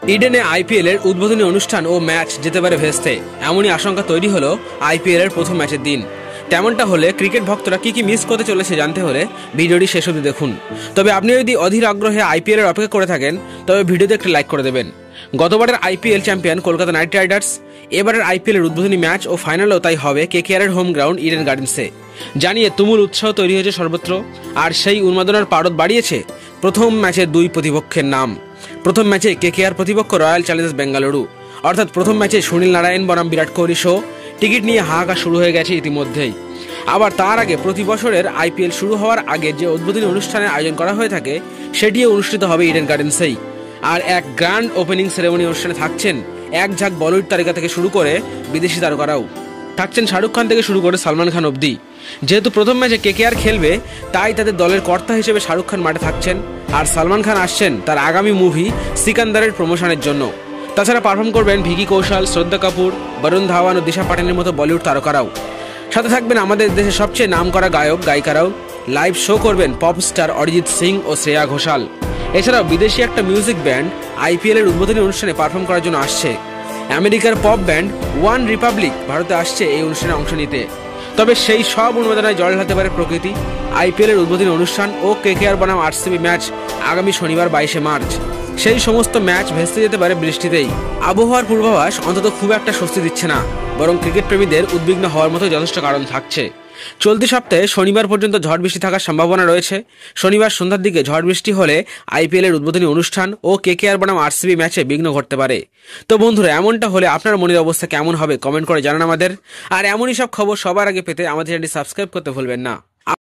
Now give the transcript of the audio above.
ইডেনে আইপিএল এর উদ্বোধনী অনুষ্ঠান ও ম্যাচ যেতে পারে ভেস্তে, এমনই আশঙ্কা তৈরি হলো আইপিএল এর প্রথম ম্যাচের দিন। তেমনটা হলে ক্রিকেট ভক্তরা কি কি মিস করতে চলেছে জানতে হলে ভিডিওটি শেষ অবধি দেখুন। তবে আপনি যদি অধীর আগ্রহে আইপিএল এর অপেক্ষা করে থাকেন তবে ভিডিওতে একটি লাইক করে দেবেন। গতবারের IPL champion Kolkata night Riders, এবারের আইপিএল এর উদ্বোধনী ম্যাচ ও ফাইনালও তাই হবে কেকেআর এর হোম গ্রাউন্ড ইডেন গার্ডেন্সে। জানিয়ে তুমুল উৎসাহ তৈরি হয়েছে সর্বত্র, আর সেই উন্মাদনার পারদ বাড়িয়েছে প্রথম ম্যাচের দুই প্রতিপক্ষের নাম। প্রথম ম্যাচে কেকেআর প্রতিপক্ষ রয়্যাল চ্যালেঞ্জার্স বেঙ্গালুরু, অর্থাৎ প্রথম ম্যাচে সুনীল নারায়ণ বনাম বিরাট কোহলি শো। টিকিট নিয়ে হাহাকার শুরু হয়ে গেছে ইতিমধ্যেই। আবার তার আগে প্রতি বছরের আইপিএল শুরু হওয়ার আগে যে উদ্বোধনী অনুষ্ঠানের আয়োজন করা হয়ে থাকে সেটিও অনুষ্ঠিত হবে ইডেন গার্ডেন্সেই। আর এক গ্র্যান্ড ওপেনিং সেরেমনি অনুষ্ঠানে থাকছেন এক ঝাঁক বলিউড তারকা থেকে শুরু করে বিদেশি তারকারাও। থাকছেন শাহরুখ খান থেকে শুরু করে সালমান খান অবধি। যেহেতু প্রথম ম্যাচে কেকেআর খেলবে তাই তাদের দলের কর্তা হিসেবে শাহরুখ খান মাঠে থাকছেন, আর সালমান খান আসছেন তার আগামী মুভি সিকান্দারের প্রমোশনের জন্য। তাছাড়া পারফর্ম করবেন ভিকি কৌশল, শ্রদ্ধা কাপুর, বরুণ ধাওয়ান ও দিশা পাটানের মতো বলিউড তারকারাও। সাথে থাকবেন আমাদের দেশের সবচেয়ে নামকরা গায়ক গায়িকারাও। লাইভ শো করবেন পপ স্টার অরিজিৎ সিং ও শ্রেয়া ঘোষাল। এছাড়াও বিদেশি একটা মিউজিক ব্যান্ড আইপিএল এর উদ্বোধনী অনুষ্ঠানে পারফর্ম করার জন্য আসছে। আমেরিকার পপ ব্যান্ড ওয়ান রিপাবলিক ভারতে আসছে এই অনুষ্ঠানে অংশ নিতে। তবে সেই সব উন্মাদনায় জল ঢালতে পারে প্রকৃতি। আইপিএল এর উদ্বোধনী অনুষ্ঠান ও কেকেআর বনাম আরসিবি ম্যাচ আগামী শনিবার 22শে মার্চ। সেই সমস্ত ম্যাচ ভেস্তে যেতে পারে বৃষ্টিতেই। আবহাওয়ার পূর্বাভাস অন্তত খুব একটা স্বস্তি দিচ্ছে না, বরং ক্রিকেট প্রেমীদের উদ্বিগ্ন হওয়ার মতো যথেষ্ট কারণ থাকছে। চলতি সপ্তাহে শনিবার পর্যন্ত ঝড় বৃষ্টি থাকার সম্ভাবনা রয়েছে। শনিবার সন্ধ্যার দিকে ঝড় বৃষ্টি হলে আইপিএল এর উদ্বোধনী অনুষ্ঠান ও কেকেআর বনাম আরসিবি ম্যাচে বিঘ্ন ঘটতে পারে। তো বন্ধুরা, এমনটা হলে আপনার মনের অবস্থা কেমন হবে কমেন্ট করে জানান আমাদের। আর এমনই সব খবর সবার আগে পেতে আমাদের চ্যানেলটি সাবস্ক্রাইব করতে ভুলবেন না।